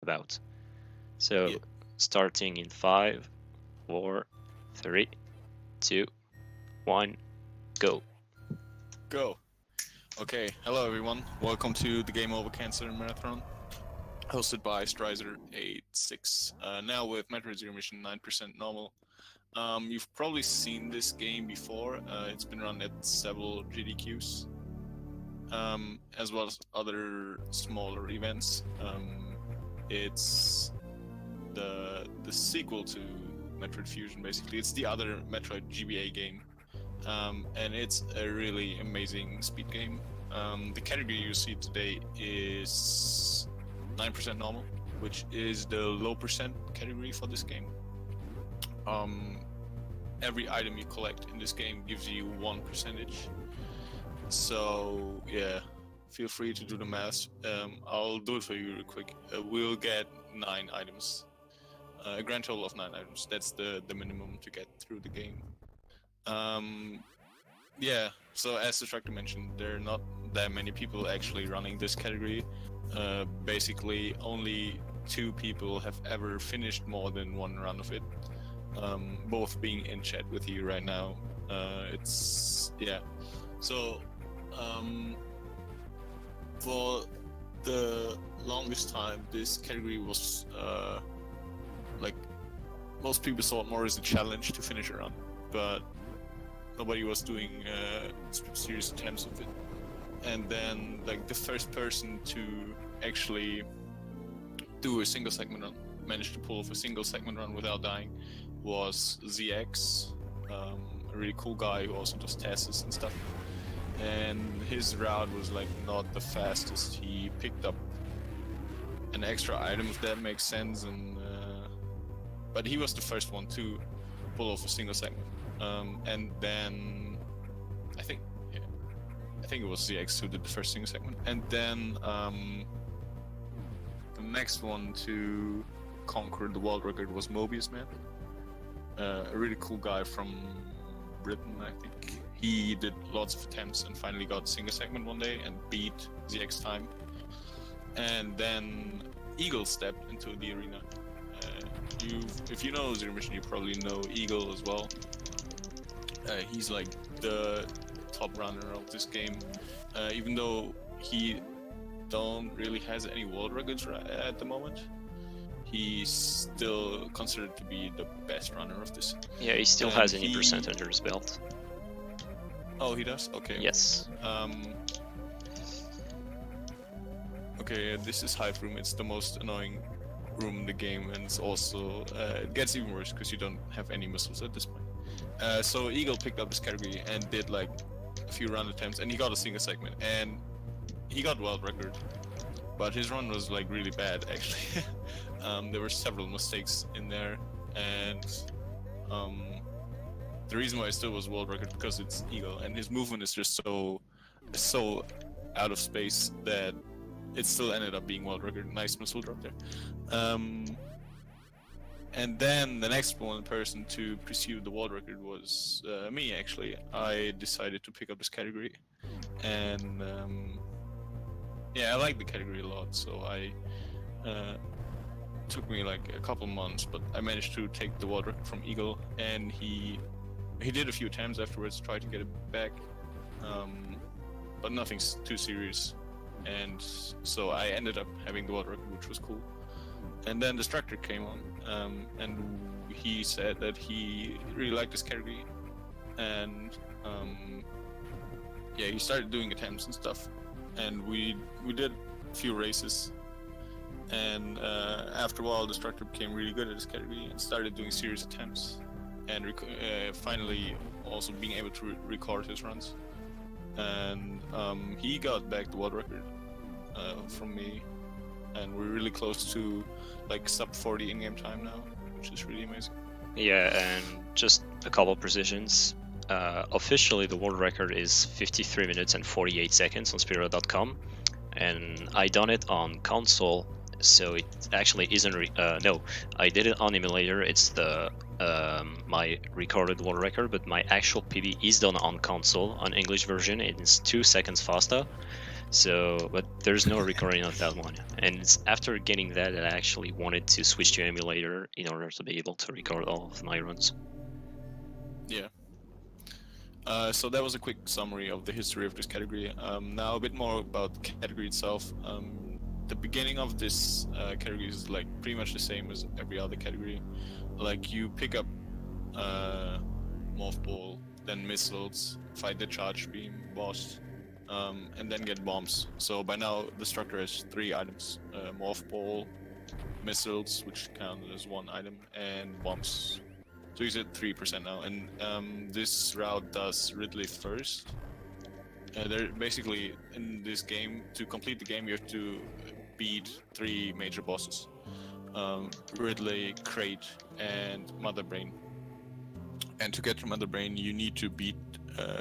about. So Yeah. starting in 5, 4, 3, 2, 1, go. Go. Okay, hello everyone. Welcome to the Game Over Cancer Marathon, hosted by Destructor642. Now with Metroid Zero Mission 9% normal. You've probably seen this game before. It's been run at several GDQs, as well as other smaller events. It's the sequel to Metroid Fusion, basically. It's the other Metroid GBA game. And it's a really amazing speed game. The category you see today is 9% normal, which is the low percent category for this game. Every item you collect in this game gives you 1%. So yeah, feel free to do the math. I'll do it for you real quick. We'll get 9 items, a grand total of 9 items. That's the minimum to get through the game. Yeah, so as Destructor mentioned, there are not that many people actually running this category. Basically, only 2 people have ever finished more than 1 run of it. Both being in chat with you right now. Yeah. So, for the longest time, this category was like most people saw it more as a challenge to finish a run, but nobody was doing serious attempts of it. And then, like, the first person to actually do a single segment run, managed to pull off a single segment run without dying, was ZX, a really cool guy who also does tests and stuff. And his route was like not the fastest. He picked up an extra item, if that makes sense, and but he was the first one to pull off a single segment. And then I think it was ZX who did the first single segment, and then the next one to conquer the world record was Mobius Man, a really cool guy from Britain, I think. He did lots of attempts and finally got a single segment one day and beat ZX time. And then Eagle stepped into the arena. If you know Zero Mission, you probably know Eagle as well. He's like the top runner of this game, even though he don't really has any world records at the moment. He's still considered to be the best runner of this. Yeah, he still has any percent under his belt. Oh, he does? Okay. Yes. Okay, this is Hive Room. It's the most annoying room in the game, and it's also it gets even worse because you don't have any missiles at this point. So Eagle picked up this category and did like a few run attempts, and he got a single segment, and he got world record. But his run was like really bad, actually. There were several mistakes in there, and the reason why it still was world record because it's Eagle, and his movement is just so out of space that it still ended up being world record. Nice missile drop there. And then the next one person to pursue the world record was me, actually. I decided to pick up this category, and yeah, I like the category a lot, so I took me like a couple months, but I managed to take the world record from Eagle, and he did a few attempts afterwards to try to get it back, but nothing too serious, and so I ended up having the world record, which was cool. And then Destructor came on, and he said that he really liked this category, and yeah, he started doing attempts and stuff, and we did a few races, and after a while Destructor became really good at this category and started doing serious attempts, and finally also being able to record his runs, and he got back the world record from me, and we're really close to like sub 40 in-game time now, which is really amazing. Yeah, and just a couple precisions. Officially, the world record is 53 minutes and 48 seconds on Spiro.com, and I done it on console, so it actually isn't. No, I did it on emulator. It's the my recorded world record, but my actual PB is done on console on English version. It's 2 seconds faster. So, but there's no recording of that one. And it's after getting that I actually wanted to switch to emulator in order to be able to record all of my runs. Yeah. So that was a quick summary of the history of this category. Now a bit more about the category itself. The beginning of this category is like pretty much the same as every other category. Like you pick up morph ball, then missiles, fight the charge beam boss, and then get bombs. So by now Destructor has 3 items: morph ball, missiles, which count as 1 item, and bombs. So he's at 3% now, and this route does Ridley first. They're basically in this game, to complete the game, you have to beat 3 major bosses: Ridley, Crate, and Mother Brain. And to get to Mother Brain, you need to beat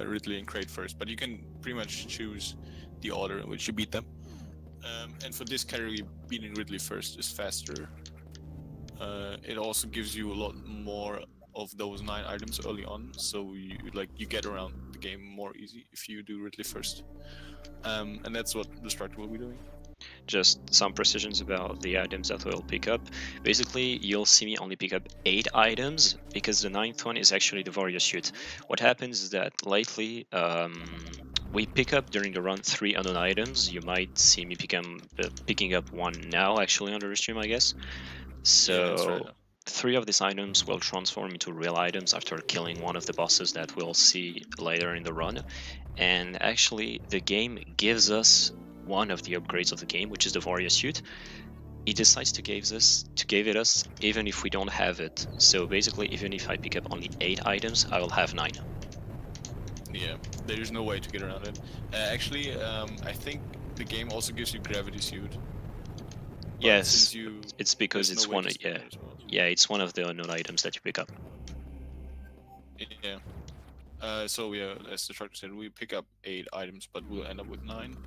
Ridley and Crate first, but you can pretty much choose the order in which you beat them. And for this category, beating Ridley first is faster. It also gives you a lot more of those 9 items early on, so you get around the game more easy if you do Ridley first. And that's what Destructor will be doing. Just some precisions about the items that we'll pick up. Basically, you'll see me only pick up 8 items because the 9th one is actually the Warrior Suit. What happens is that lately we pick up during the run 3 unknown items. You might see me picking up 1 now actually under the stream, I guess. So Yeah, that's right. 3 of these items will transform into real items after killing one of the bosses that we'll see later in the run. And actually, the game gives us one of the upgrades of the game, which is the Warrior Suit. It decides to give it us even if we don't have it. So basically, even if I pick up only 8 items, I will have 9. Yeah, there's no way to get around it. Actually, I think the game also gives you Gravity Suit. But Yes, since it's because there's it's no way one. to spin Yeah, it as well. yeah, it's one of the unknown items that you pick up. Yeah. So yeah, as the Destructor said, we pick up 8 items, but we'll end up with 9.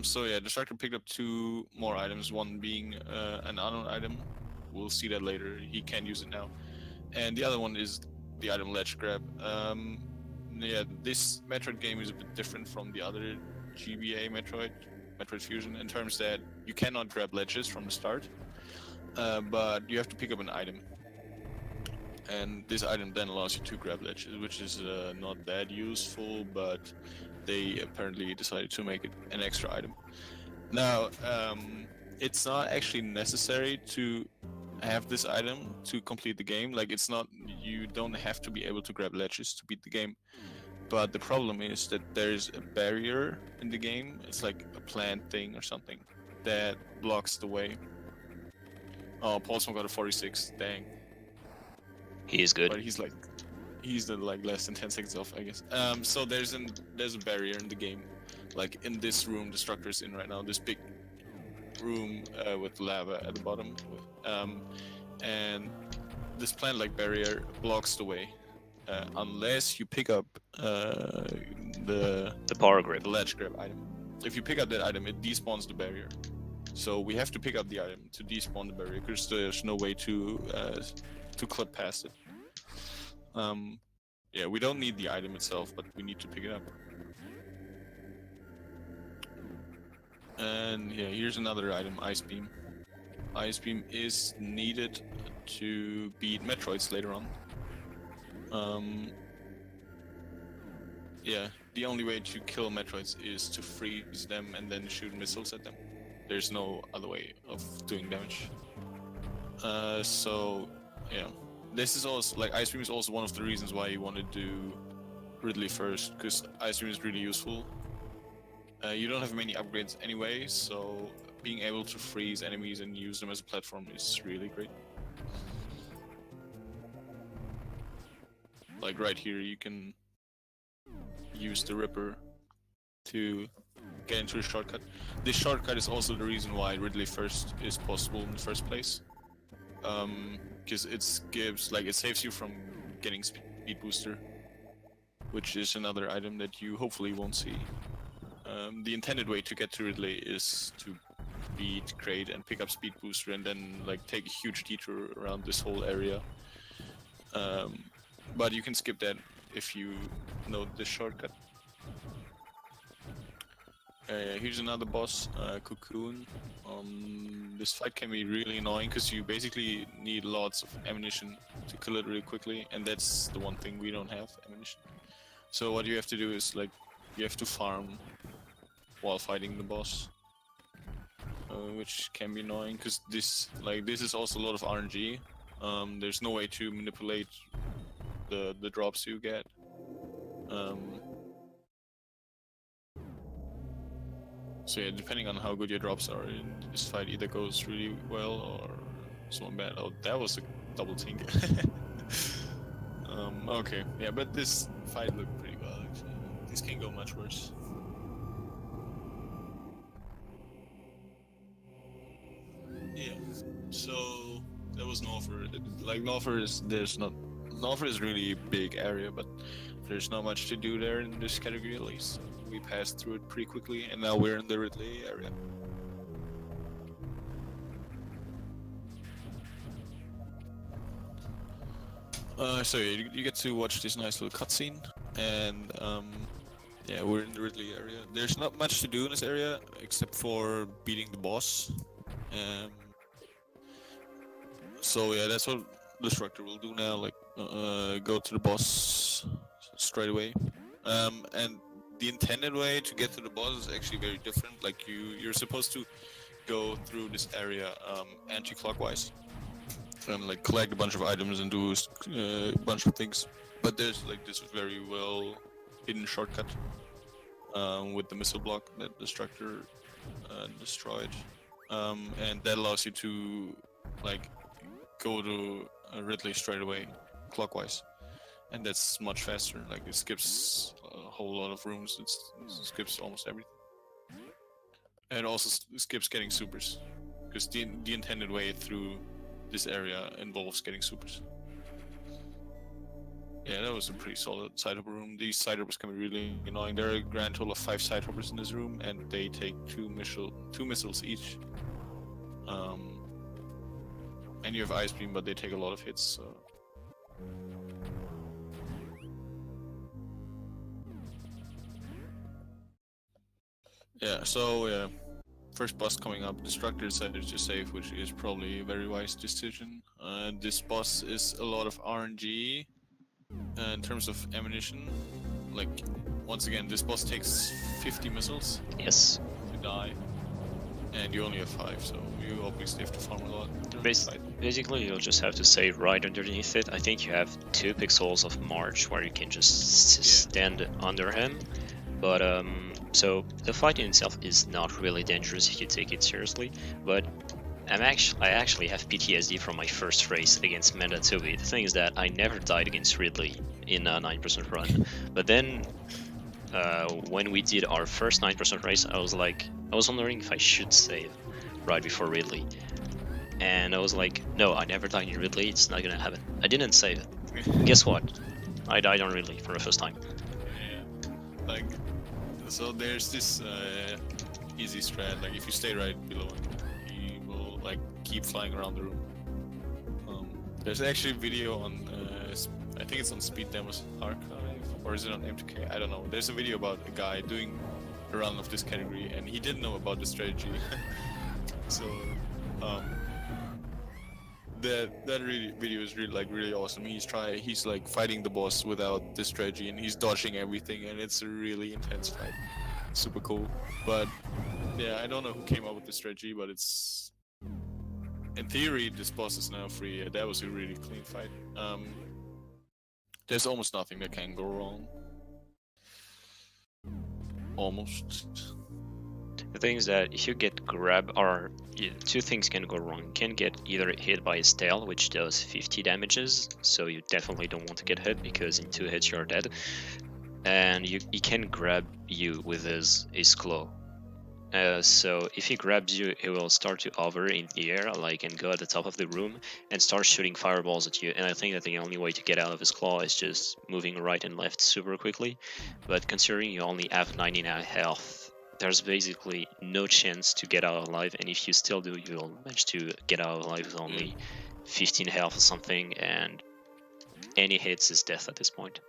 So yeah, Destructor picked up 2 more items, one being an unknown item. We'll see that later. He can't use it now. And the other one is the item Ledge Grab. Yeah, this Metroid game is a bit different from the other GBA Metroid Fusion, in terms that you cannot grab ledges from the start, but you have to pick up an item. And this item then allows you to grab ledges, which is not that useful, but they apparently decided to make it an extra item. Now, it's not actually necessary to have this item to complete the game. Like, it's not, you don't have to be able to grab ledges to beat the game. But the problem is that there's a barrier in the game. It's like a plant thing or something that blocks the way. Oh, Paulson got a 46. Dang. He is good. But he's the like less than 10 seconds off, I guess. So there's a barrier in the game, like in this room Destructor's in right now, this big room with lava at the bottom, and this plant-like barrier blocks the way. Unless you pick up the power grip, the ledge grab item. If you pick up that item, it despawns the barrier. So we have to pick up the item to despawn the barrier, because there's no way to clip past it. Yeah, we don't need the item itself, but we need to pick it up. And yeah, here's another item, Ice Beam. Ice Beam is needed to beat Metroids later on. Yeah, the only way to kill Metroids is to freeze them and then shoot missiles at them. There's no other way of doing damage. So yeah, this is also, like, Ice Beam is also one of the reasons why you want to do Ridley first, because Ice Beam is really useful. You don't have many upgrades anyway, so being able to freeze enemies and use them as a platform is really great. Like right here, you can use the Ripper to get into a shortcut. This shortcut is also the reason why Ridley first is possible in the first place. Because it saves you from getting Speed Booster, which is another item that you hopefully won't see. The intended way to get to Ridley is to beat Crate and pick up Speed Booster and then like take a huge detour around this whole area. But you can skip that if you know this shortcut. Here's another boss, Cocoon. This fight can be really annoying because you basically need lots of ammunition to kill it really quickly, and that's the one thing we don't have, ammunition. So what you have to do is like you have to farm while fighting the boss, which can be annoying because this is also a lot of RNG. There's no way to manipulate the drops you get. So yeah, depending on how good your drops are, this fight either goes really well or so bad. Oh, that was a double tink. Okay, yeah, but this fight looked pretty well actually. This can go much worse. Yeah, so that was Norfer. Like Norfer is really a big area, but there's not much to do there in this category at least. We passed through it pretty quickly, and now we're in the Ridley area. So yeah, you get to watch this nice little cutscene, and yeah, we're in the Ridley area. There's not much to do in this area except for beating the boss. So yeah, that's what Destructor will do now. Like, go to the boss straight away. And the intended way to get to the boss is actually very different. Like you're supposed to go through this area anti-clockwise and like collect a bunch of items and do a bunch of things. But there's like this very well hidden shortcut with the missile block that Destructor destroyed, and that allows you to like go to Ridley straight away clockwise. And that's much faster. Like it skips a whole lot of rooms. It skips almost everything. And it also skips getting supers, because the intended way through this area involves getting supers. Yeah, that was a pretty solid side hopper room. These side hoppers can be really annoying. There are a grand total of 5 side hoppers in this room, and they take two missiles each. And you have ice beam, but they take a lot of hits. So. Yeah, so yeah, first boss coming up, Destructor decided to save, which is probably a very wise decision. This boss is a lot of RNG in terms of ammunition. Like, once again, this boss takes 50 missiles Yes. to die, and you only have 5, so you obviously have to farm a lot. Basically, you'll just have to stay right underneath it. I think you have 2 pixels of march where you can just stand under him, but so the fight in itself is not really dangerous if you take it seriously, but I actually have PTSD from my first race against Mandatobi. The thing is that I never died against Ridley in a 9% run, but then when we did our first 9% race, I was wondering if I should save right before Ridley, and I was like, no, I never died in Ridley, it's not gonna happen. I didn't save it. Guess what? I died on Ridley for the first time. Yeah, like, so there's this easy strat, like if you stay right below him, he will like keep flying around the room. There's actually a video on, I think it's on Speed Demos Archive, or is it on M2K? I don't know. There's a video about a guy doing a run of this category, and he didn't know about the strategy. So, that video is really awesome. He's like fighting the boss without the strategy, and he's dodging everything, and it's a really intense fight. Super cool. But yeah, I don't know who came up with the strategy, but it's, in theory, this boss is now free. That was a really clean fight. There's almost nothing that can go wrong. Almost. The thing is that if you get grabbed, or 2 things can go wrong. You can get either hit by his tail, which does 50 damages, so you definitely don't want to get hit because in 2 hits you're dead. And he can grab you with his claw. So if he grabs you, he will start to hover in the air, like, and go at the top of the room and start shooting fireballs at you. And I think that the only way to get out of his claw is just moving right and left super quickly. But considering you only have 99 health, there's basically no chance to get out alive. And if you still do, you'll manage to get out alive with only 15 health or something. And any hits is death at this point.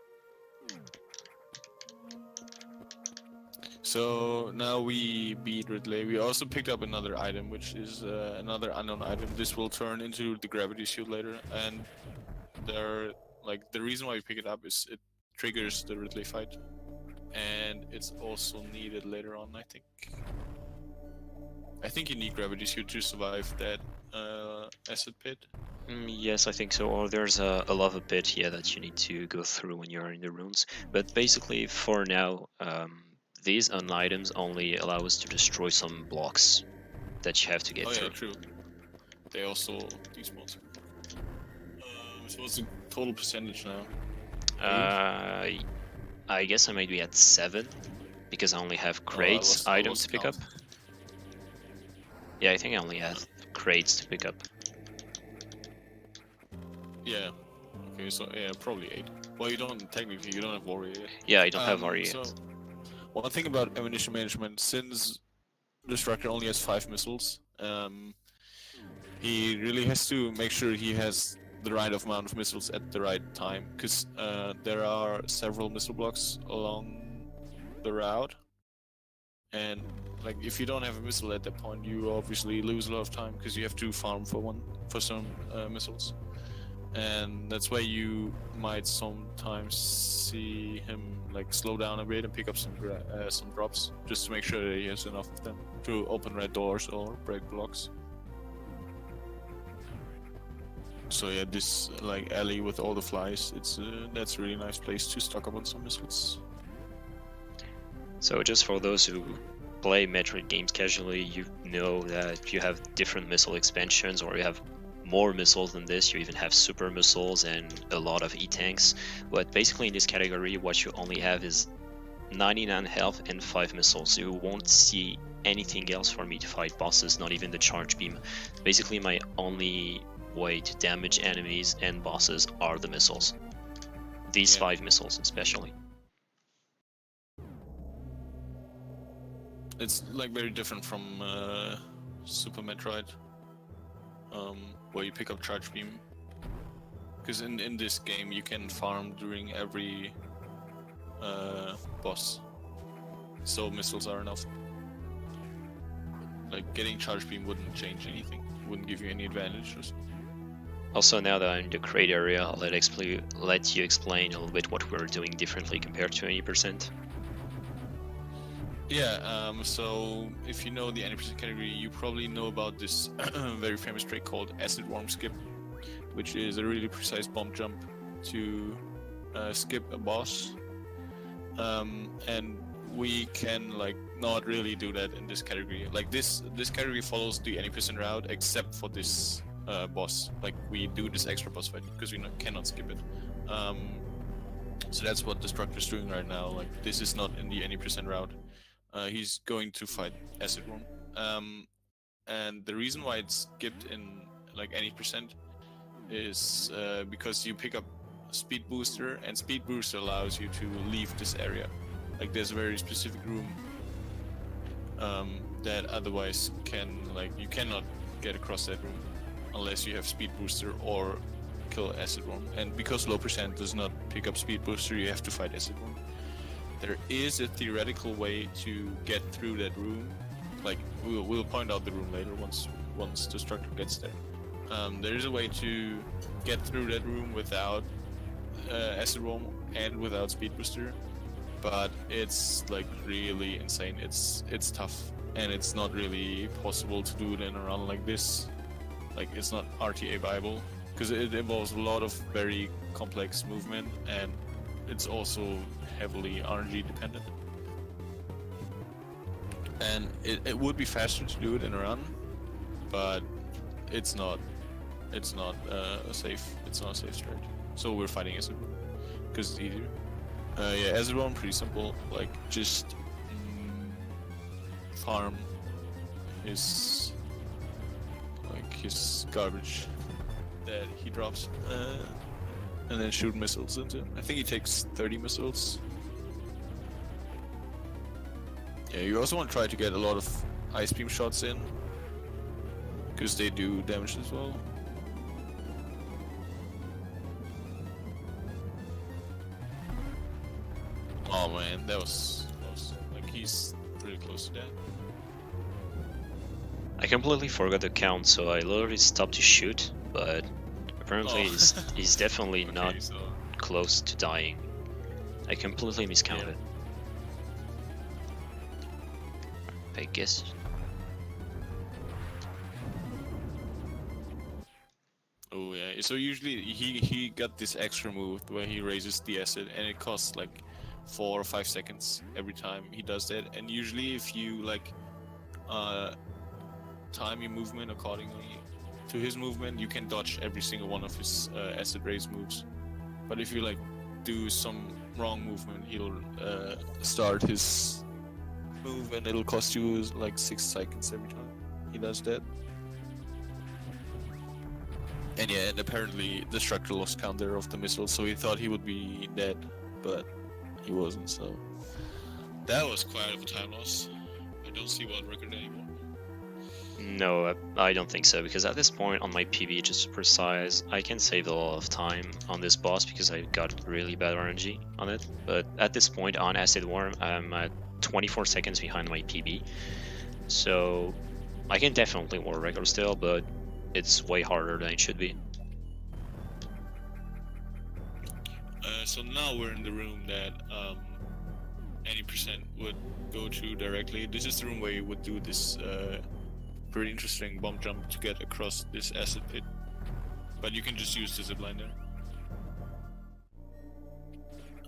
So now we beat Ridley. We also picked up another item, which is another unknown item. This will turn into the gravity shield later, and there, like, the reason why we pick it up is it triggers the Ridley fight, and it's also needed later on. I think you need gravity shield to survive that acid pit. Yes, I think so. Or there's a lava pit here that you need to go through when you're in the ruins. But basically, for now, these items only allow us to destroy some blocks that you have to get Oh through. yeah, true. They also despawn. So what's the total percentage now? I guess I might be at 7 because I only have crates items to pick up. Yeah, I think I only have crates to pick up. Yeah. Okay, so yeah, probably 8. Well, you don't have warrior yet. Yeah, I don't have warrior So, yet. one thing about ammunition management, since Destructor only has 5 missiles, he really has to make sure he has the right amount of missiles at the right time, because there are several missile blocks along the route, and like if you don't have a missile at that point, you obviously lose a lot of time because you have to farm for some missiles, and that's why you might sometimes see him like slow down a bit and pick up some drops just to make sure that he has enough of them to open red doors or break blocks. So yeah, this like alley with all the flies, that's a really nice place to stock up on some missiles. So just for those who play Metroid games casually, you know that you have different missile expansions, or you have more missiles than this. You even have super missiles and a lot of E-tanks. But basically in this category, what you only have is 99 health and 5 missiles. You won't see anything else for me to fight bosses, not even the charge beam. Basically my only way to damage enemies and bosses are the missiles. These 5 missiles especially. It's like very different from Super Metroid, where you pick up charge beam. Because in this game you can farm during every boss, so missiles are enough. Like getting charge beam wouldn't change anything, wouldn't give you any advantage. Also, now that I'm in the crate area, I'll let you explain a little bit what we're doing differently compared to 80%. Yeah, so if you know the 80% category, you probably know about this very famous trick called acid worm skip, which is a really precise bomb jump to skip a boss. And we can like not really do that in this category. Like this category follows the 80% route except for this boss. Like we do this extra boss fight because we cannot skip it. So that's what Destructor is doing right now. Like this is not in the 80% route. He's going to fight acid worm. And the reason why it's skipped in like 80% is because you pick up speed booster, and speed booster allows you to leave this area. Like there's a very specific room that otherwise you cannot get across that room unless you have speed booster or kill acid worm. And because low percent does not pick up speed booster, you have to fight acid worm. There is a theoretical way to get through that room. Like we'll point out the room later once Destructor gets there. There is a way to get through that room without acid worm and without speed booster, but it's like really insane. It's tough, and it's not really possible to do it in a run like this. Like it's not RTA viable because it involves a lot of very complex movement, and it's also heavily RNG dependent. And it would be faster to do it in a run, but it's not a safe strategy. So we're fighting acid worm because it's easier. Yeah, acid worm pretty simple. Like just farm his garbage that he drops, and then shoot missiles into him. I think he takes 30 missiles. Yeah, you also want to try to get a lot of ice beam shots in, because they do damage as well. Oh man, that was close. Like he's really close to that. I completely forgot the count, so I literally stopped to shoot, but apparently he's definitely Okay, not so close to dying. I completely miscounted. I guess. oh yeah. So usually he got this extra move where he raises the acid, and it costs like 4 or 5 seconds every time he does that. And usually, if you like time your movement accordingly to his movement, you can dodge every single one of his acid raise moves. But if you like do some wrong movement, he'll start his move, and it'll cost you like 6 seconds every time he does that. And yeah, and apparently Destructor lost count there of the missiles, so he thought he would be dead, but he wasn't, so that was quite a time loss. I don't see world record anymore. No, I don't think so, because at this point on my PB, just to precise, I can save a lot of time on this boss because I got really bad RNG on it. But at this point on Acid Worm, I'm at 24 seconds behind my PB. So I can definitely world record still, but it's way harder than it should be. So now we're in the room that any percent would go to directly. This is the room where you would do this pretty interesting bomb jump to get across this acid pit. But you can just use the zipline there.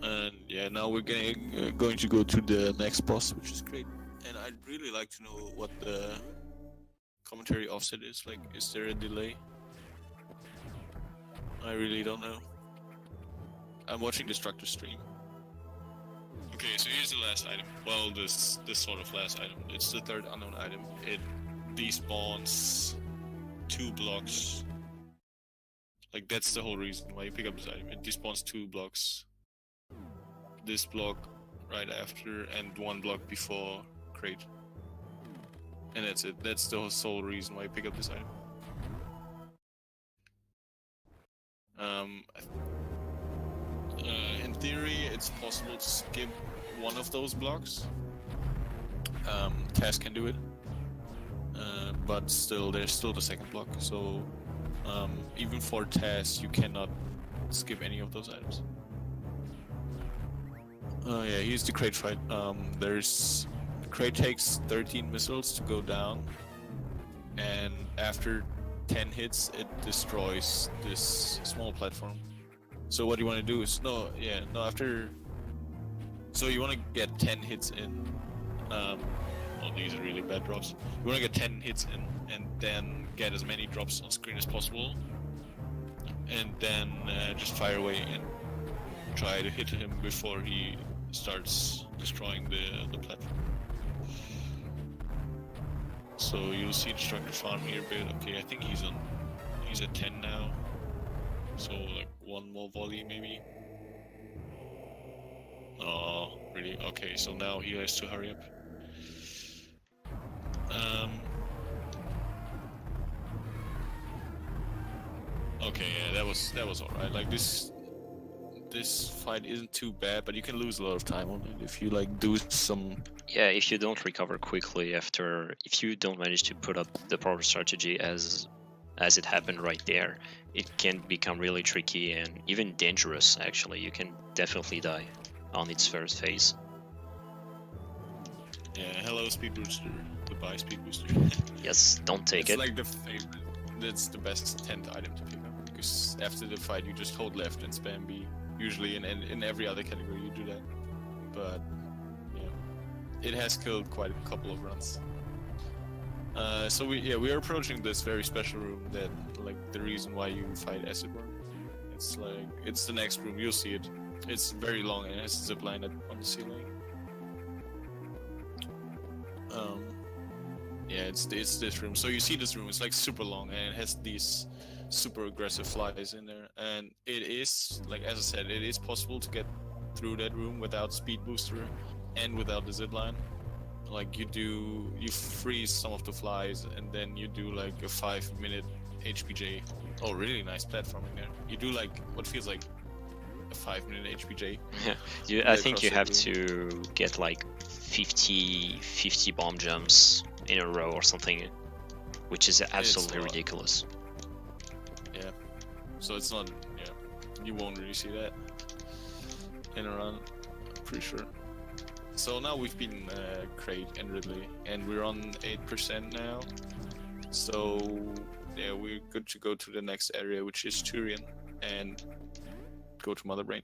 And yeah, now we're going to go to the next boss, which is great. And I'd really like to know what the commentary offset is. Like, is there a delay? I really don't know. I'm watching Destructor stream. Okay, so here's the last item. Well, this sort of last item. It's the third unknown item. It despawns 2 blocks. Like, that's the whole reason why you pick up this item. It despawns 2 blocks. This block right after and 1 block before crate. And that's it. That's the sole reason why you pick up this item. In theory, it's possible to skip one of those blocks. Taz can do it. But still, there's still the second block. So, even for Taz, you cannot skip any of those items. Oh yeah, here's the crate fight. The crate takes 13 missiles to go down, and after 10 hits, it destroys this small platform. So what you want to do is so you want to get 10 hits in. These are really bad drops. You want to get 10 hits in, and then get as many drops on screen as possible, and then just fire away and try to hit him before he starts destroying the platform. So you'll see Destructor farm here a bit. Okay, I think he's at 10 now. So like 1 more volley maybe. Oh, really? Okay, so now he has to hurry up. Okay, yeah, that was alright. Like this fight isn't too bad, but you can lose a lot of time on it if you like do some. Yeah, if you don't recover quickly if you don't manage to put up the proper strategy as it happened right there, it can become really tricky and even dangerous. Actually, you can definitely die on its first phase. Yeah, hello Speed Booster. Goodbye Speed Booster. Yes, don't take it's it. Like the favorite. That's the best 10th item to pick up, because after the fight you just hold left and spam B. Usually in every other category you do that. But yeah, it has killed quite a couple of runs. So we are approaching this very special room that, like, the reason why you fight Acid Worm. It's the next room, you'll see it. It's very long and it has a zipline on the ceiling. Yeah, it's this room. So you see this room, it's like super long and it has these super aggressive flies in there. And it is, like, as I said, it is possible to get through that room without Speed Booster and without the zipline. Like you freeze some of the flies and then you do like a 5-minute HPJ. Oh, really nice platforming there. You do like what feels like a 5-minute HPJ. I think you have to get like 50 bomb jumps in a row or something, which is absolutely ridiculous. Yeah, so it's not, you won't really see that in a run, I'm pretty sure. So now we've been Crate and Ridley, and we're on 8% now. So yeah, we're good to go to the next area, which is Turian, and go to Mother Brain.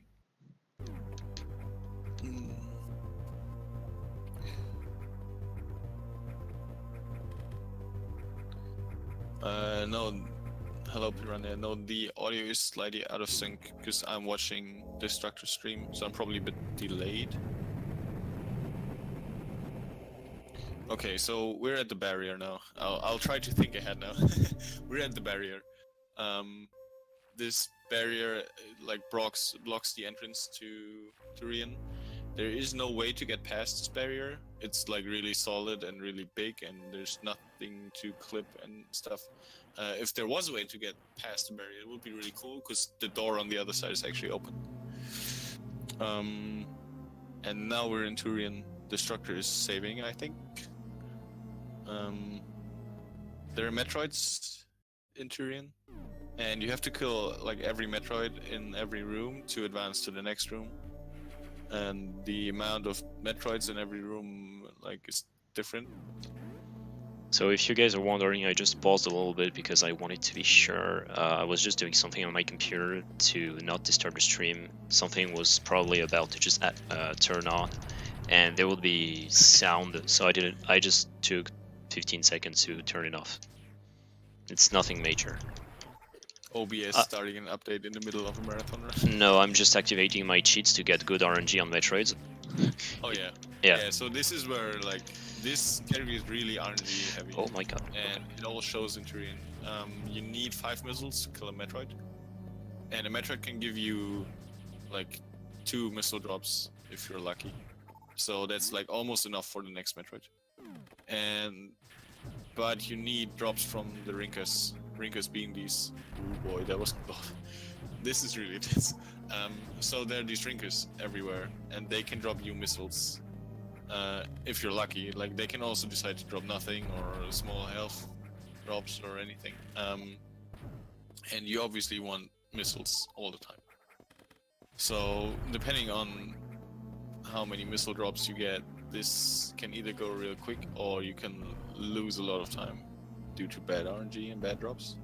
No, hello Piranha. No, the audio is slightly out of sync because I'm watching Destructor stream, so I'm probably a bit delayed. Okay, so we're at the barrier now. I'll try to think ahead now. We're at the barrier. This barrier like blocks the entrance to Turian. There is no way to get past this barrier. It's like really solid and really big, and there's nothing to clip and stuff. If there was a way to get past the barrier, it would be really cool because the door on the other side is actually open. And now we're in Turian. Destructor is saving, I think. There are Metroids in Turian, and you have to kill like every Metroid in every room to advance to the next room. And the amount of Metroids in every room like is different. So if you guys are wondering, I just paused a little bit because I wanted to be sure. I was just doing something on my computer to not disturb the stream. Something was probably about to just turn on, and there would be sound, so I just took 15 seconds to turn it off. It's nothing major. OBS starting an update in the middle of a marathon run? No, I'm just activating my cheats to get good RNG on Metroids. Oh yeah. Yeah. So this is where like this category is really RNG heavy. Oh my god. And it all shows in Turian. You need 5 missiles to kill a Metroid, and a Metroid can give you like 2 missile drops if you're lucky. So that's like almost enough for the next Metroid. But you need drops from the Rinkas. Rinkas being these. Oh boy, that was. Oh, this is really intense. So there are these Rinkas everywhere, and they can drop you missiles. If you're lucky, like they can also decide to drop nothing or small health drops or anything. And you obviously want missiles all the time. So depending on how many missile drops you get, this can either go real quick or you can lose a lot of time due to bad RNG and bad drops.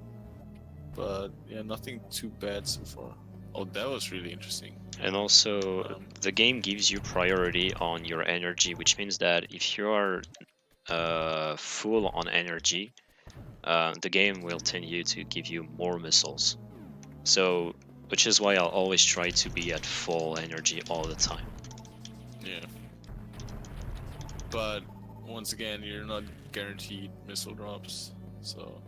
But yeah, nothing too bad so far. Oh, that was really interesting. And also, the game gives you priority on your energy, which means that if you are full on energy, the game will tend you to give you more missiles. So, which is why I'll always try to be at full energy all the time. Yeah. But once again, you're not guaranteed missile drops, so.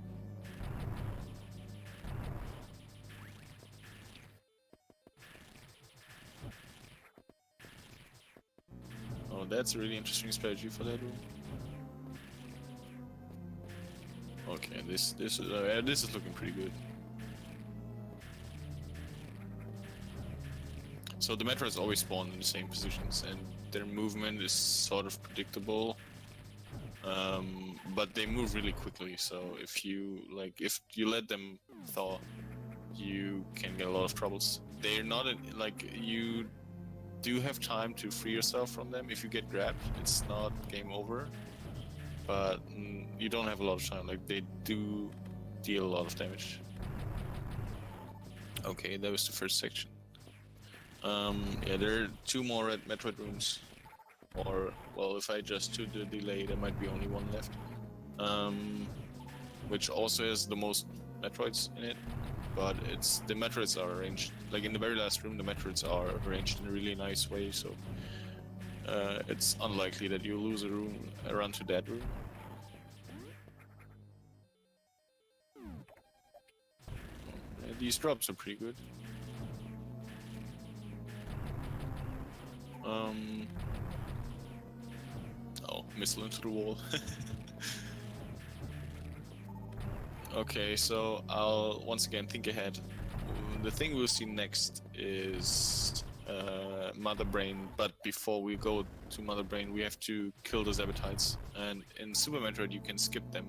Oh, that's a really interesting strategy for that room. Okay, this is looking pretty good. So the Metroids always spawn in the same positions, and their movement is sort of predictable. But they move really quickly, so if you let them thaw, you can get a lot of troubles. They're not you do have time to free yourself from them. If you get grabbed, it's not game over, but you don't have a lot of time. Like they do deal a lot of damage. Okay, that was the first section. Yeah, there are 2 more red Metroid rooms. Or, well, if I adjust to the delay, there might be only 1 left. Which also has the most Metroids in it. But the Metroids are arranged, like in the very last room, the Metroids are arranged in a really nice way, so it's unlikely that you lose a run to that room. These drops are pretty good. Oh, missile into the wall. Okay, so I'll once again think ahead. the thing we'll see next is Mother Brain, but before we go to Mother Brain, we have to kill the Zabatites. And in Super Metroid, you can skip them,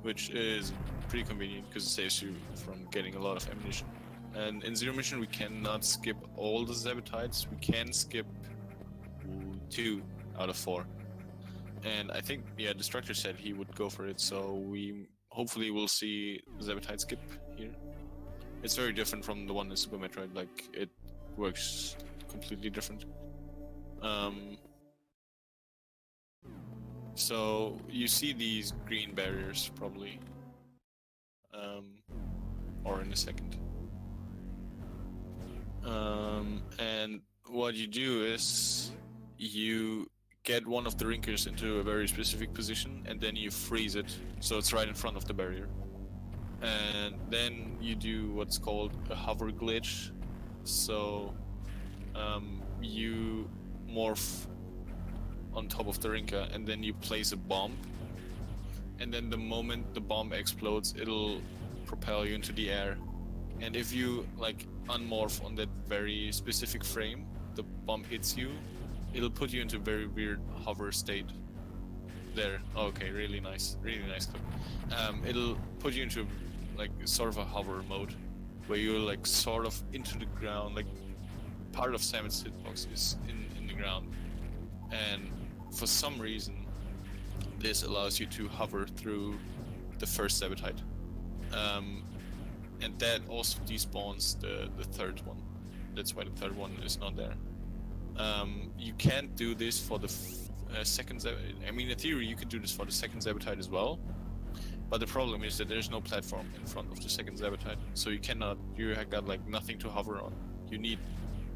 which is pretty convenient because it saves you from getting a lot of ammunition. And in Zero Mission, we cannot skip all the Zabatites. We can skip 2 out of 4. And I think, yeah, Destructor said he would go for it, so we hopefully will see Zabatite skip here. It's very different from the one in Super Metroid, like, it works completely different. So, you see these green barriers, probably. Or in a second. And what you do is, you get one of the rinkers into a very specific position, and then you freeze it, so it's right in front of the barrier. And then you do what's called a hover glitch. So you morph on top of the rinker, and then you place a bomb. And then the moment the bomb explodes, it'll propel you into the air. And if you like unmorph on that very specific frame, the bomb hits you, it'll put you into a very weird hover state. There. Okay, really nice clip. It'll put you into like sort of a hover mode, where you're like sort of into the ground, like part of Samus's hitbox is in the ground. And for some reason, this allows you to hover through the first Sabatite. And that also despawns the third one. That's why the third one is not there. You can't do this for the second Zabatite. I mean, in theory, you could do this for the second Zabatite as well. But the problem is that there's no platform in front of the second Zabatite. So you cannot, you have got like nothing to hover on. You need,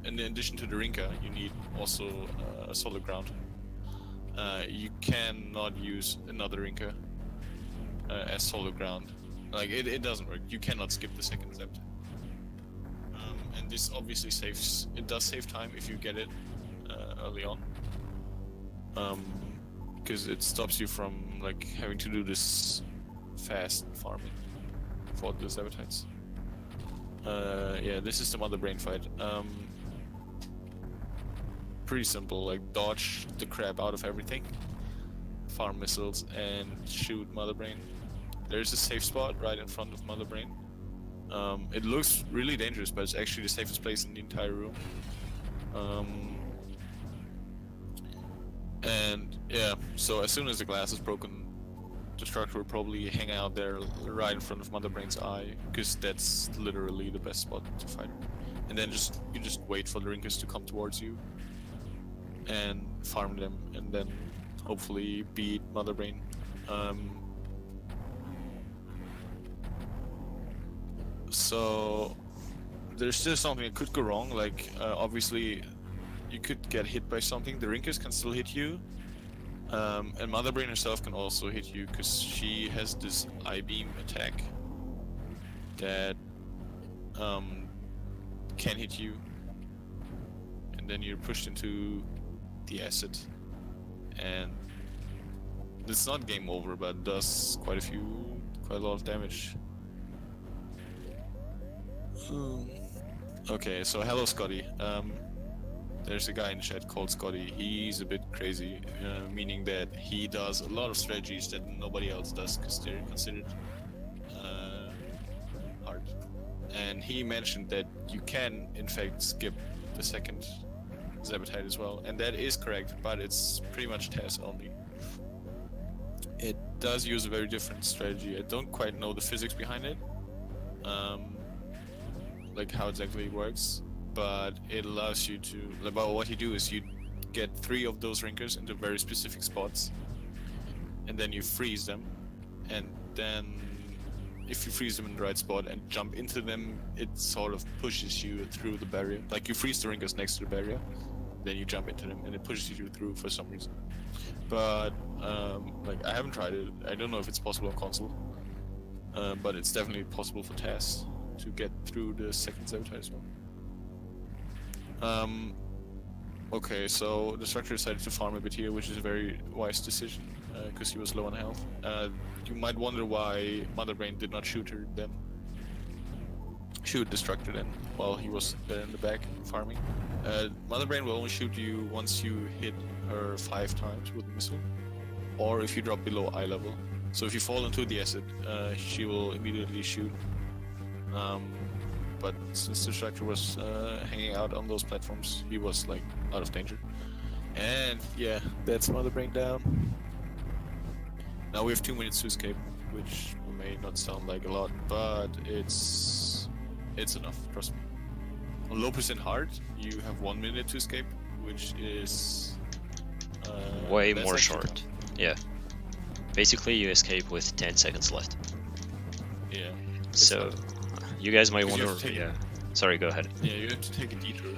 in addition to the Rinka, you need also a solid ground. You cannot use another Rinka as solid ground. Like, it doesn't work. You cannot skip the second Zabatite. And this obviously saves, it does save time if you get it early on. Because it stops you from like having to do this fast farming for the Zabatites. Yeah, this is the Mother Brain fight. Pretty simple, like dodge the crap out of everything, farm missiles, and shoot Mother Brain. There's a safe spot right in front of Mother Brain. It looks really dangerous, but it's actually the safest place in the entire room. And yeah, so as soon as the glass is broken, Destructor will probably hang out there right in front of Mother Brain's eye, because that's literally the best spot to fight her. And then you just wait for the Rinkers to come towards you and farm them, and then hopefully beat Mother Brain. So there's still something that could go wrong, like obviously you could get hit by something. The Rinkers can still hit you, and Mother Brain herself can also hit you, because she has this I-beam attack that can hit you, and then you're pushed into the acid, and it's not game over, but it does quite a lot of damage. Okay, so hello Scotty. There's a guy in chat called Scotty. He's a bit crazy, meaning that he does a lot of strategies that nobody else does, because they're considered hard. And he mentioned that you can, in fact, skip the second Zabatite as well, and that is correct, but it's pretty much TAS only. It does use a very different strategy. I don't quite know the physics behind it, like how exactly it works, but it allows you to, about what you do is you get 3 of those Rinkers into very specific spots, and then you freeze them, and then if you freeze them in the right spot and jump into them, it sort of pushes you through the barrier. Like you freeze the Rinkers next to the barrier, then you jump into them, and it pushes you through for some reason. But like, I haven't tried it. I don't know if it's possible on console, but it's definitely possible for TAS to get through the second Zabatite as well. Okay, so Destructor decided to farm a bit here, which is a very wise decision, because he was low on health. You might wonder why Mother Brain did not shoot her then. shoot Destructor then while he was there in the back farming. Mother Brain will only shoot you once you hit her 5 times with a missile, or if you drop below eye level. So if you fall into the acid, she will immediately shoot. But since Destructor was hanging out on those platforms, he was like out of danger. And yeah, that's Mother Brain down. Now we have 2 minutes to escape, which may not sound like a lot, but it's enough, trust me. On low percent hard, you have 1 minute to escape, which is way that's more actually short. tough. Yeah. Basically, you escape with 10 seconds left. Yeah. So, you guys might 'Cause you wonder. have to take- Yeah. Sorry, go ahead. Yeah, you have to take a detour.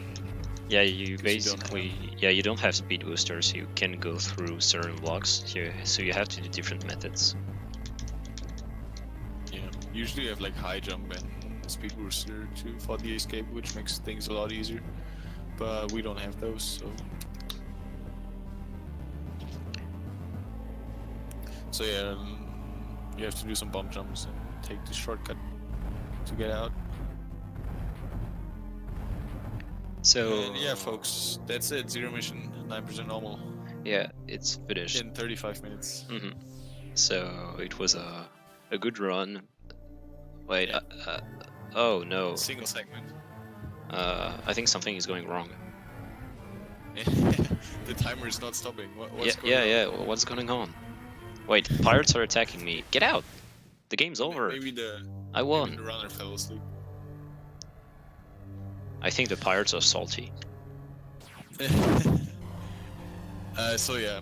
Yeah, you 'Cause you don't basically. Yeah, you don't have speed boosters. You can go through certain blocks here, so you have to do different methods. Yeah. Usually you have like high jump and speed booster for the escape, which makes things a lot easier. But we don't have those, so. So yeah, you have to do some bump jumps and take the shortcut to get out. So. And yeah, folks, that's it. 0 mission, 9% normal Yeah, it's finished. in 35 minutes. So it was a good run. Wait. Yeah. Oh no. Single segment. I think something is going wrong. The timer is not stopping. What's Yeah, going on? What's going on? Wait, pirates are attacking me. Get out! The game's over. Maybe I maybe won. the runner fell asleep. I think the pirates are salty. So yeah,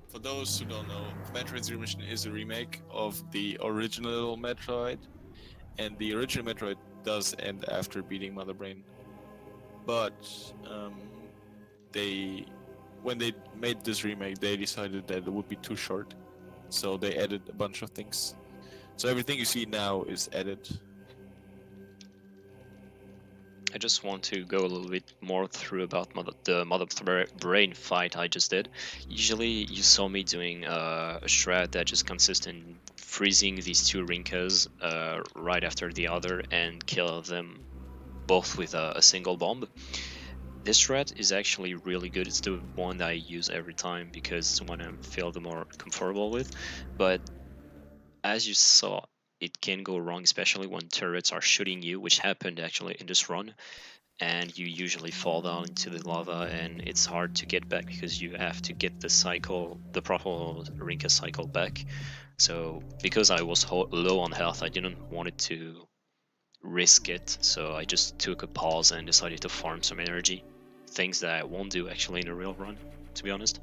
for those who don't know, Metroid Zero Mission is a remake of the original Metroid, and the original Metroid does end after beating Mother Brain. But when they made this remake, they decided that it would be too short, so they added a bunch of things. So everything you see now is added. I just want to go a little bit more through about the Mother Brain fight I just did. Usually you saw me doing a shred that just consists in freezing these 2 Rinkas right after the other and kill them both with a single bomb. This shred is actually really good. It's the one that I use every time because it's the one I feel the more comfortable with. But as you saw, it can go wrong, especially when turrets are shooting you, which happened actually in this run, and you usually fall down into the lava, and it's hard to get back because you have to get the proper Rinka cycle back. So because I was low on health, I didn't want it to risk it, so I just took a pause and decided to farm some energy. Things that I won't do actually in a real run, to be honest.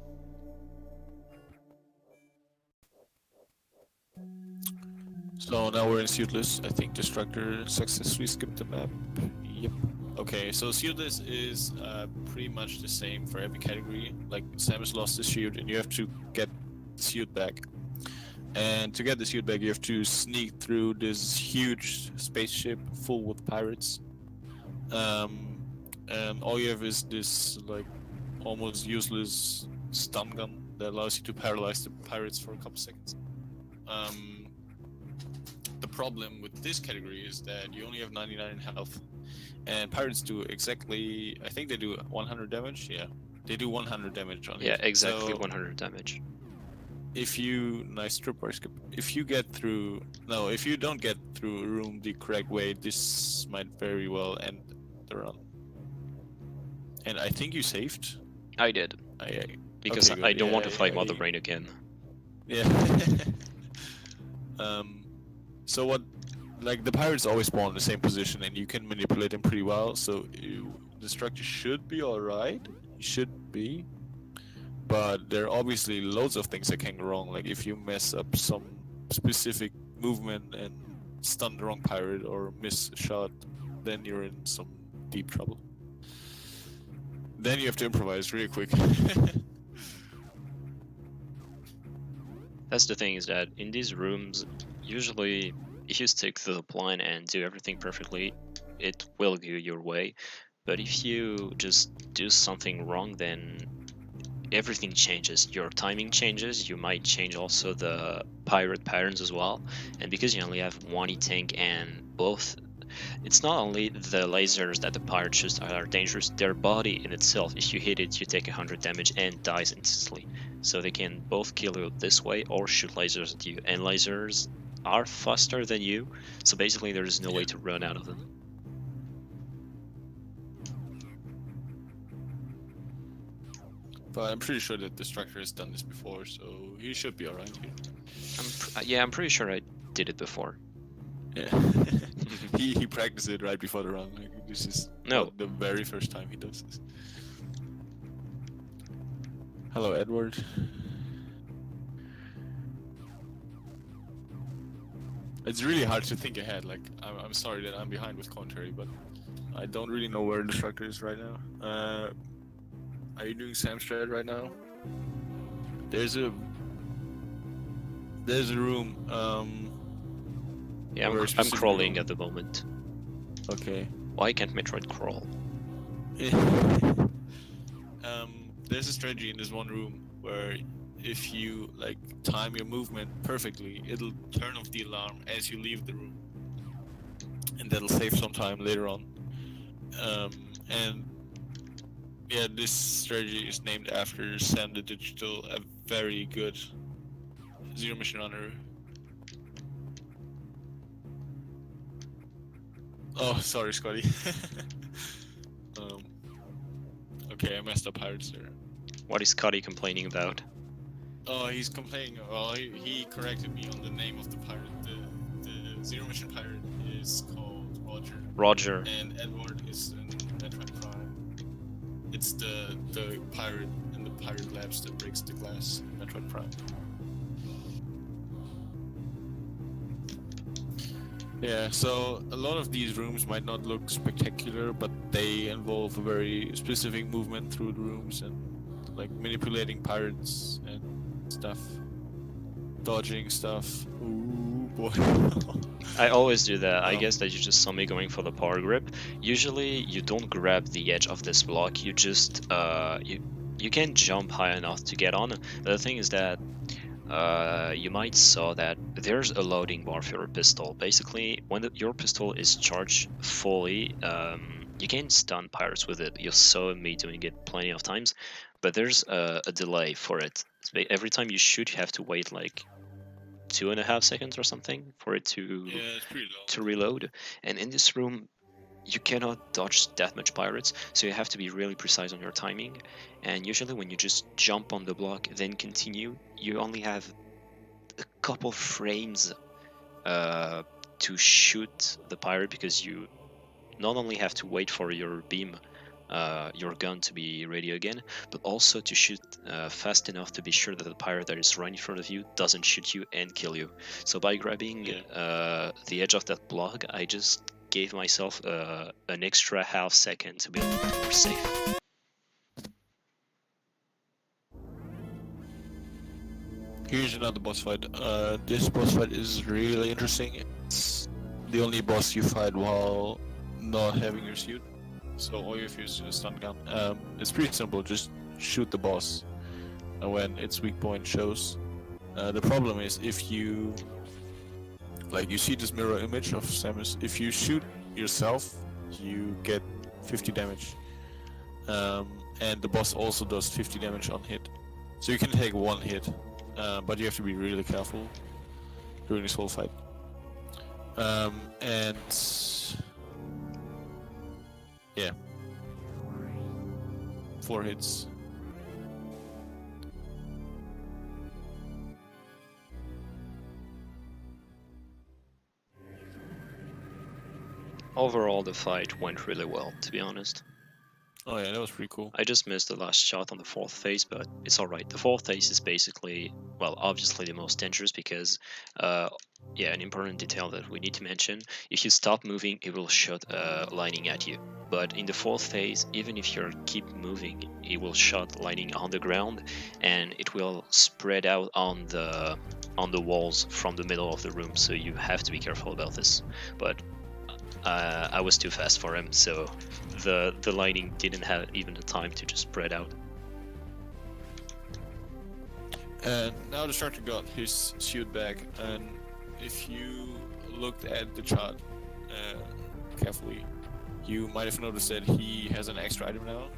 So now we're in Suitless. I think Destructor successfully skipped the map. Yep. Okay, so Suitless is pretty much the same for every category. Like Samus lost the shield, and you have to get the shield back. And to get the shield back, you have to sneak through this huge spaceship full with pirates. And all you have is this like almost useless stun gun that allows you to paralyze the pirates for a couple seconds. The problem with this category is that you only have 99 health, and pirates do exactly, I think they do 100 damage. Yeah, they do 100 damage on you. Yeah, exactly. So 100 damage. if you if you don't get through a room the correct way, this might very well end the run. And I think you saved. I did. Because okay, I don't want to yeah, fight yeah, Mother Brain again. Yeah. So what? Like the pirates always spawn in the same position, and you can manipulate them pretty well. So the structure should be all right. It should be, but there are obviously loads of things that can go wrong. Like if you mess up some specific movement and stun the wrong pirate or miss a shot, then you're in some deep trouble. Then you have to improvise really quick. That's the thing, is that in these rooms, usually if you stick to the plan and do everything perfectly, it will go your way. But if you just do something wrong, then everything changes. Your timing changes, you might change also the pirate patterns as well. And because you only have one E-tank and both it's not only the lasers that the pirate shoots are dangerous, their body in itself, if you hit it, you take 100 damage and dies instantly. So they can both kill you this way or shoot lasers at you, and lasers are faster than you, so basically there is no way to run out of them. But I'm pretty sure that Destructor has done this before, so he should be alright here. Yeah, I'm pretty sure I did it before. Yeah. he practiced it right before the run. Like, this is No. the very first time he does this. Hello, Edward. It's really hard to think ahead. Like, I'm sorry that I'm behind with commentary, but I don't really know where Destructor is right now. Are you doing Sam's strat right now? There's a room. Yeah, I'm crawling at the moment. Okay. Why can't Metroid crawl? There's a strategy in this one room where if you like time your movement perfectly, it'll turn off the alarm as you leave the room, and that'll save some time later on. And yeah, this strategy is named after Sam the Digital, a very good zero mission runner. Oh, sorry, Scotty. Okay, I messed up pirates there. What is Scotty complaining about? Oh, he's complaining. Well, he corrected me on the name of the pirate. The zero mission pirate is called Roger. Roger. And Edward is in Metroid Prime. It's the pirate in the pirate labs that breaks the glass in Metroid Prime. Yeah, so a lot of these rooms might not look spectacular, but they involve a very specific movement through the rooms and like manipulating pirates and stuff, dodging stuff. Ooh, boy. I always do that. I guess that you just saw me going for the power grip. Usually you don't grab the edge of this block, you just you can jump high enough to get on. The thing is that you might saw that there's a loading bar for your pistol. Basically, when your pistol is charged fully, you can stun pirates with it. You saw me doing it plenty of times, but there's a delay for it. Every time you shoot, you have to wait like 2.5 seconds or something for it to reload. And in this room, you cannot dodge that much pirates, so you have to be really precise on your timing. And usually when you just jump on the block then continue, you only have a couple frames to shoot the pirate, because you not only have to wait for your beam, your gun to be ready again, but also to shoot fast enough to be sure that the pirate that is right in front of you doesn't shoot you and kill you. So by grabbing the edge of that block, I just gave myself an extra half second to be more safe. Here's another boss fight. This boss fight is really interesting. It's the only boss you fight while not having your suit, so all you have to use is a stun gun. It's pretty simple, just shoot the boss when its weak point shows. The problem is if you see this mirror image of Samus, if you shoot yourself, you get 50 damage. And the boss also does 50 damage on hit. So you can take one hit, but you have to be really careful during this whole fight. And yeah, 4 hits. Overall, the fight went really well, to be honest. Oh yeah, that was pretty cool. I just missed the last shot on the 4th phase, but it's alright. The 4th phase is basically, well, obviously the most dangerous because, yeah, an important detail that we need to mention, if you stop moving, it will shoot lightning at you. But in the 4th phase, even if you keep moving, it will shoot lightning on the ground, and it will spread out on the walls from the middle of the room, so you have to be careful about this. But I was too fast for him, so the lightning didn't have even the time to just spread out. And now Destructor got his suit back, and if you looked at the chart, carefully. You might have noticed that he has an extra item now.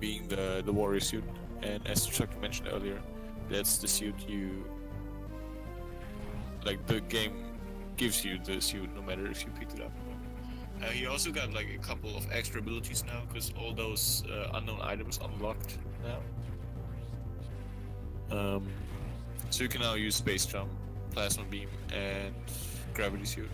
Being the warrior suit, and as Chuck mentioned earlier, that's the suit you like. The game gives you the suit no matter if you picked it up. He also got like a couple of extra abilities now because all those unknown items unlocked now. So you can now use space jump, plasma beam, and gravity suit.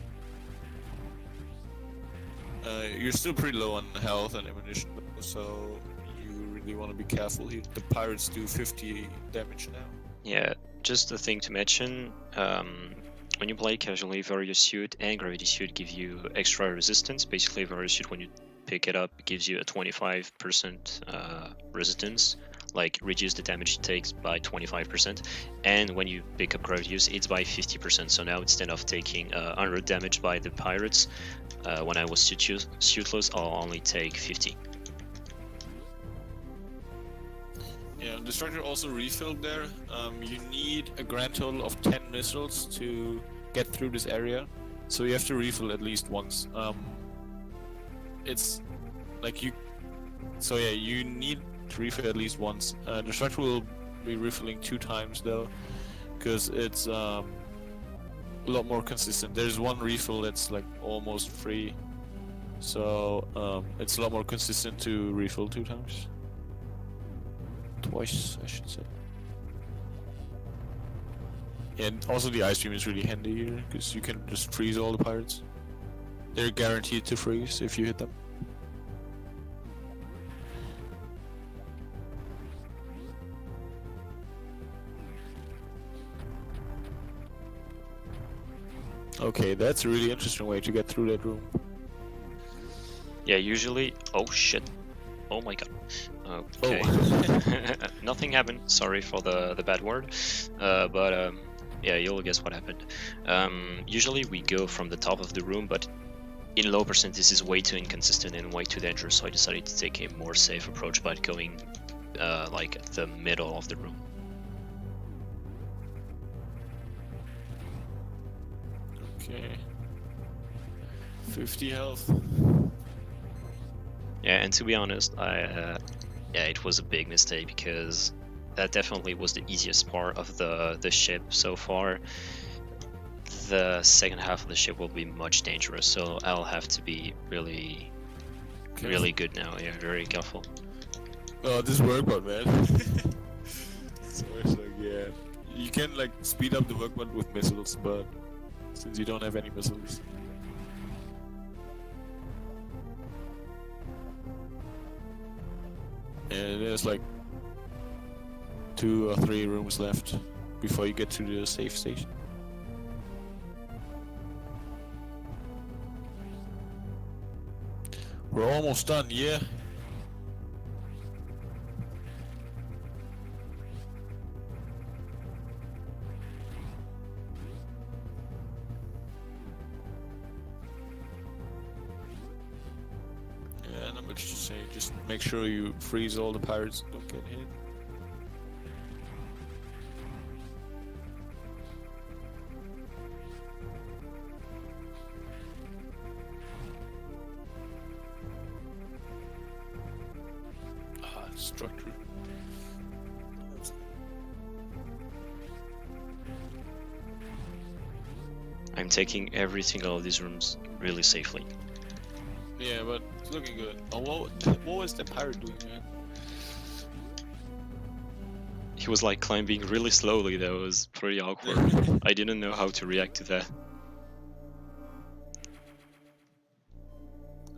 You're still pretty low on health and ammunition, so you really want to be careful here. The pirates do 50 damage now. Yeah, just a thing to mention. When you play casually, Warrior Suit and Gravity Suit give you extra resistance. Basically, Warrior Suit, when you pick it up, gives you a 25% resistance, like reduce the damage it takes by 25%. And when you pick up Gravity Suit, it's by 50%. So now instead of taking 100 damage by the pirates, when I was suitless, I'll only take 50. Yeah, Destructor also refilled there. You need a grand total of 10 missiles to get through this area, so you have to refill at least once. It's like you... So yeah, you need to refill at least once. Destructor will be refilling 2 times though, because it's a lot more consistent. There's one refill that's like almost free, so it's a lot more consistent to refill 2 times. Twice, I should say. And also the ice beam is really handy here, because you can just freeze all the pirates. They're guaranteed to freeze if you hit them. Okay, that's a really interesting way to get through that room. Yeah, usually... Oh shit. Oh my god. Okay. Oh. Nothing happened. Sorry for the bad word. But yeah, you'll guess what happened. Usually we go from the top of the room, but in low percent this is way too inconsistent and way too dangerous, so I decided to take a more safe approach by going like at the middle of the room. Okay. 50 health. Yeah, and to be honest, yeah, it was a big mistake, because that definitely was the easiest part of the ship so far. The second half of the ship will be much dangerous, so I'll have to be really good now. Yeah, very careful. Oh, this workboat, man. So it's like, yeah, you can like speed up the workboat with missiles, but since you don't have any missiles. And there's like 2 or 3 rooms left before you get to the safe station. We're almost done, yeah. Yeah, not much to say. Just make sure you freeze all the pirates, don't get hit. Structure. I'm taking every single of these rooms really safely. Yeah, but it's looking good. Oh, what was the pirate doing, man? He was like climbing really slowly. That was pretty awkward. I didn't know how to react to that.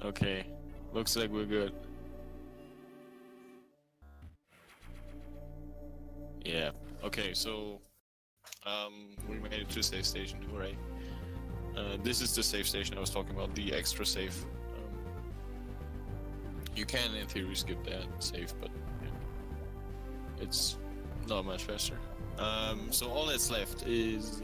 Okay, looks like we're good. Yeah. Okay, so we made it to the safe station, right? This is the safe station I was talking about, the extra safe. You can, in theory, skip that safe, but yeah, it's not much faster. So all that's left is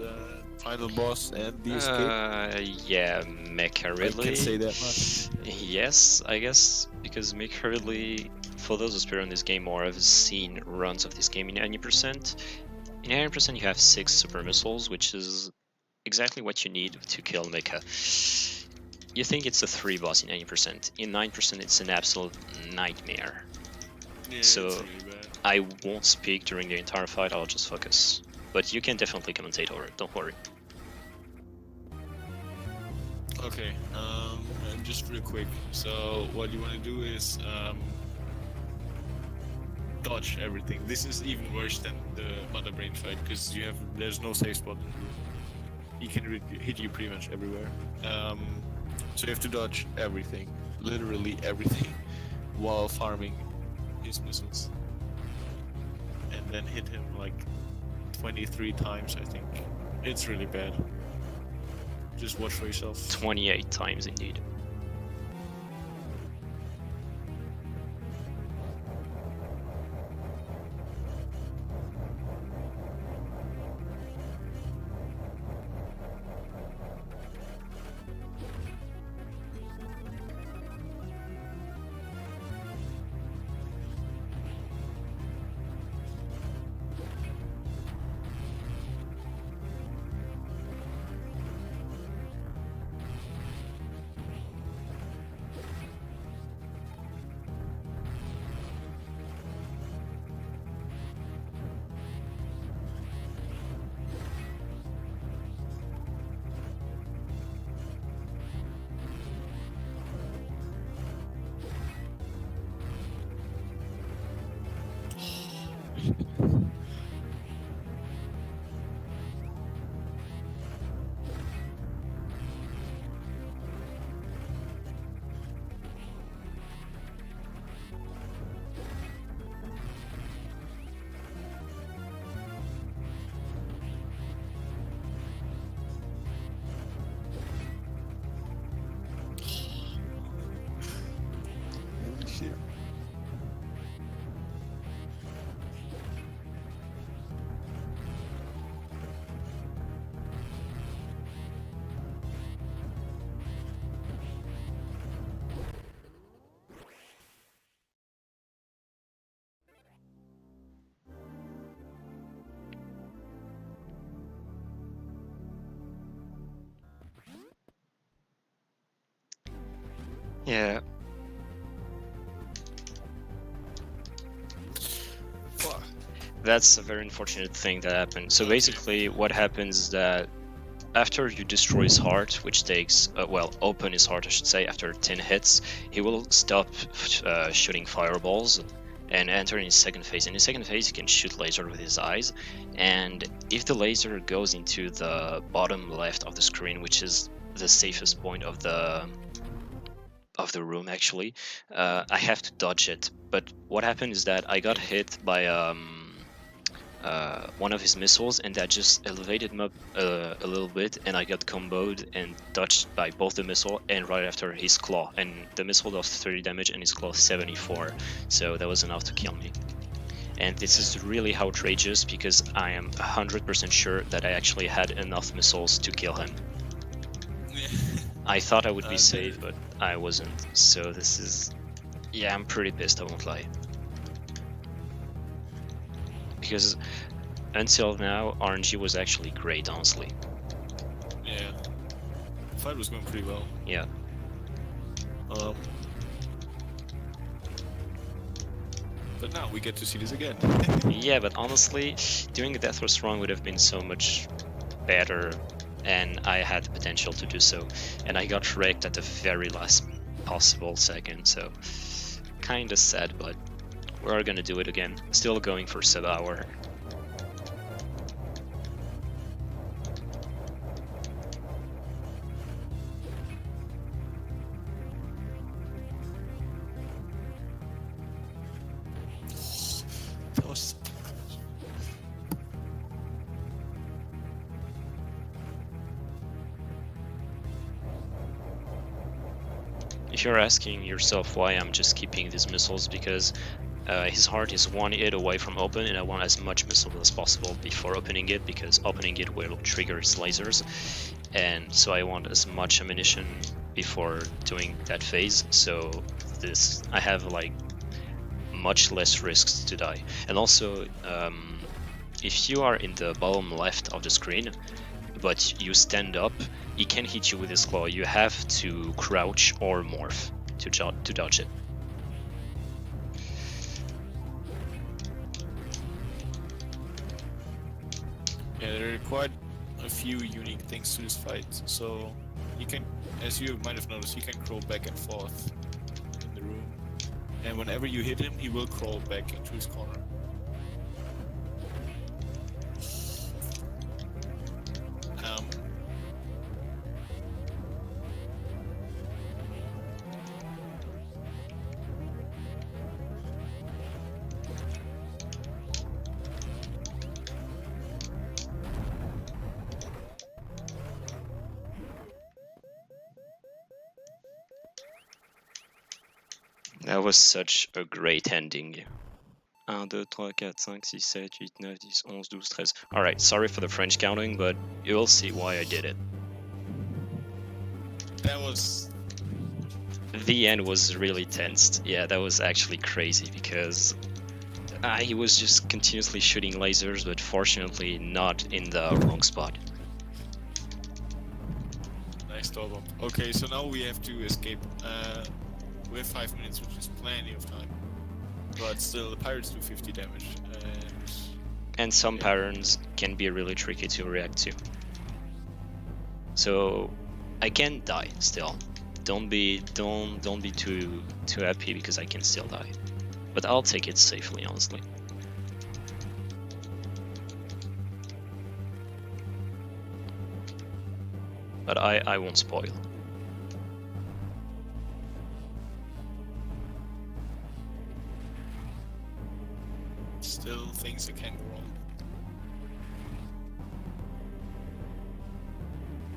final boss and the escape. Yeah, Mecha Ridley. I can say that much. Yes, I guess, because Mecha Ridley, for those who spare on this game or have seen runs of this game in 90%, in 90% you have 6 super missiles, which is exactly what you need to kill Mecha. You think it's a 3 boss in 80%. In 9% it's an absolute nightmare. Yeah, So it's really bad. I won't speak during the entire fight, I'll just focus. But you can definitely commentate over it, don't worry. Okay, and just real quick. So what you want to do is dodge everything. This is even worse than the Mother Brain fight because there's no safe spot. He can hit you pretty much everywhere. So you have to dodge everything, literally everything, while farming his missiles, and then hit him like 23 times. I think it's really bad. Just watch for yourself. 28 times indeed. Shit. Yeah. Fuck. That's a very unfortunate thing that happened. So Okay. basically what happens is that after you destroy his heart, which takes, open his heart I should say, after 10 hits, he will stop shooting fireballs and enter in his second phase. In his second phase he can shoot laser with his eyes, and if the laser goes into the bottom left of the screen, which is the safest point of the room actually, I have to dodge it. But what happened is that I got hit by one of his missiles, and that just elevated him up a little bit, and I got comboed and dodged by both the missile and right after his claw, and the missile does 30 damage and his claw 74, so that was enough to kill me. And this is really outrageous because I am 100% sure that I actually had enough missiles to kill him. I thought I would be safe, but I wasn't. So this is... yeah, I'm pretty pissed, I won't lie. Because until now, RNG was actually great, honestly. Yeah. The fight was going pretty well. Yeah. But now we get to see this again. Yeah, but honestly, doing a Death Rush run would have been so much better, and I had the potential to do so. And I got wrecked at the very last possible second, so kinda sad, but we're gonna do it again. Still going for sub-hour. That was... If you're asking yourself why I'm just keeping these missiles, because his heart is 1 hit away from open, and I want as much missile as possible before opening it, because opening it will trigger his lasers, and so I want as much ammunition before doing that phase, so this I have like much less risks to die. And also, if you are in the bottom left of the screen, but you stand up, he can hit you with his claw. You have to crouch or morph to dodge it. Yeah, there are quite a few unique things to this fight. So you can, as you might have noticed, he can crawl back and forth in the room, and whenever you hit him, he will crawl back into his corner. That was such a great ending. 1, 2, 3, 4, 5, 6, 7, 8, 9, 10, 11, 12, 13. Alright, sorry for the French counting, but you'll see why I did it. That was... The end was really tensed. Yeah, that was actually crazy because he was just continuously shooting lasers, but fortunately not in the wrong spot. Nice double. Okay, so now we have to escape. We have 5 minutes, which is plenty of time. But still, the pirates do 50 damage. And some patterns can be really tricky to react to. So I can die still. Don't be too happy because I can still die. But I'll take it safely, honestly. But I won't spoil. Still things that can go wrong.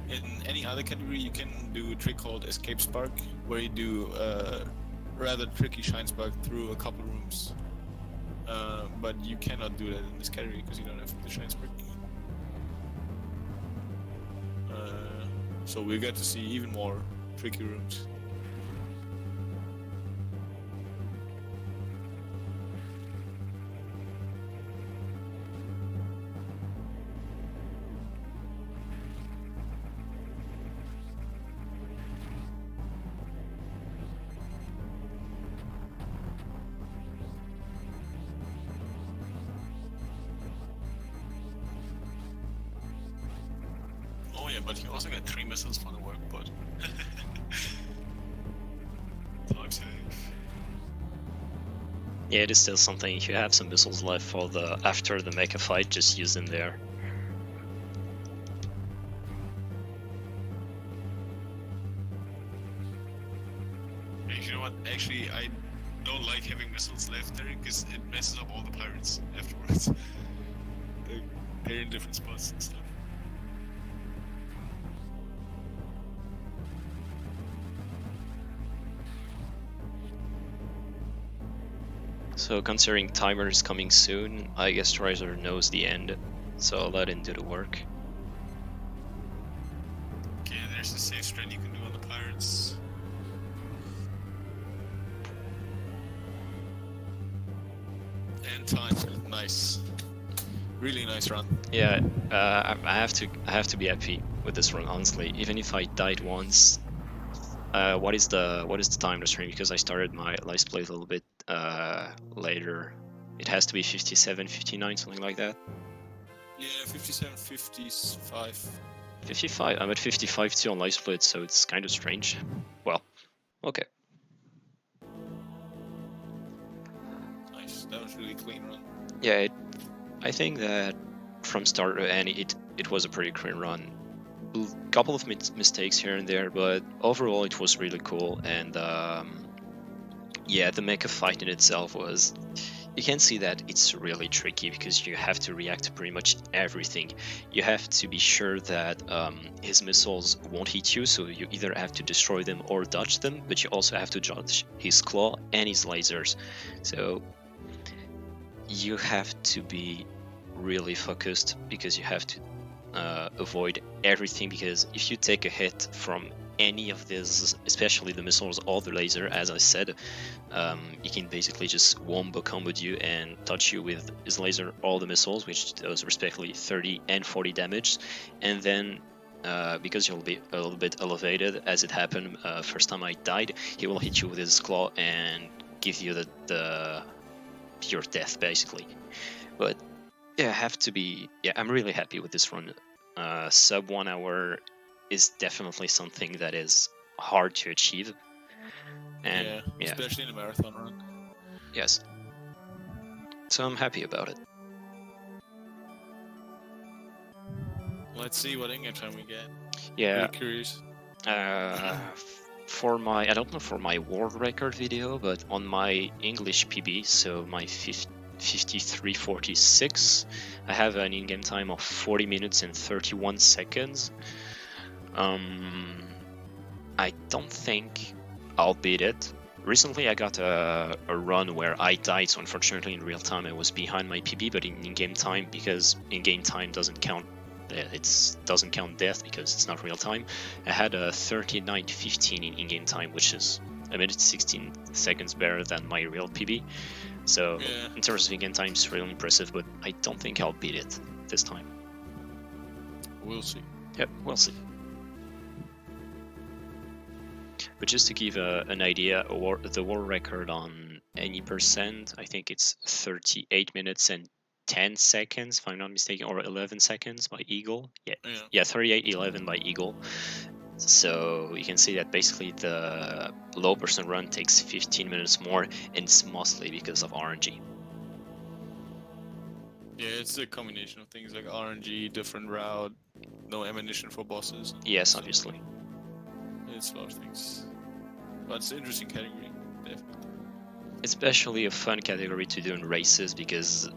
In any other category, you can do a trick called Escape Spark, where you do a rather tricky Shine Spark through a couple rooms. But you cannot do that in this category because you don't have the Shine Spark. So we get to see even more tricky rooms. Oh yeah, but you also get 3 missiles for the work, but... Time save. Yeah, it is still something. If you have some missiles left for the after the mecha fight, just use them there. You know what? Actually, I don't like having missiles left there because it messes up all the pirates afterwards. They're in different spots and stuff. So considering timer is coming soon, I guess Riser knows the end, so I'll let him do the work. Okay, there's a safe strat you can do on the pirates. And time, nice. Really nice run. Yeah, I have to be happy with this run, honestly. Even if I died once, what is the time on the stream? Because I started my Let's Play a little bit later. It has to be 57, 59, something like that. Yeah, 57, 55. 55. I'm at 55 too on Live Split, so it's kind of strange. Well, okay. Nice, that was really clean run. Yeah, I think that from start to end, it was a pretty clean run. A couple of mistakes here and there, but overall it was really cool. And yeah, the mecha fight in itself was... You can see that it's really tricky because you have to react to pretty much everything. You have to be sure that his missiles won't hit you, so you either have to destroy them or dodge them, but you also have to dodge his claw and his lasers. So you have to be really focused because you have to avoid everything, because if you take a hit from any of this, especially the missiles or the laser, as I said, he can basically just wombo combo you and touch you with his laser or the missiles, which does respectively 30 and 40 damage. And then because you'll be a little bit elevated, as it happened first time I died, he will hit you with his claw and give you the pure death, basically. But yeah, I'm really happy with this run. Sub 1 hour is definitely something that is hard to achieve. And yeah, especially in a marathon run. Yes. So I'm happy about it. Let's see what in-game time we get. Yeah. Really curious. For my, I don't know for my world record video, but on my English PB, so my 53:46, I have an in-game time of 40 minutes and 31 seconds. I don't think I'll beat it. Recently I got a run where I died, so unfortunately in real time I was behind my PB, but in in-game time, because in-game time doesn't count, it doesn't count death because it's not real time, I had a 39:15 in in-game time, which is a minute 16 seconds better than my real PB. So in terms of in-game time, it's really impressive, but I don't think I'll beat it this time. We'll see. Yep, we'll see. But just to give an idea, the world record on any percent, I think it's 38 minutes and 10 seconds, if I'm not mistaken, or 11 seconds by Eagle. Yeah, 38:11 by Eagle. So you can see that basically the low percent run takes 15 minutes more, and it's mostly because of RNG. Yeah, it's a combination of things like RNG, different route, no ammunition for bosses. Yes, obviously. It's a lot of things. But it's an interesting category, definitely. Especially a fun category to do in races, because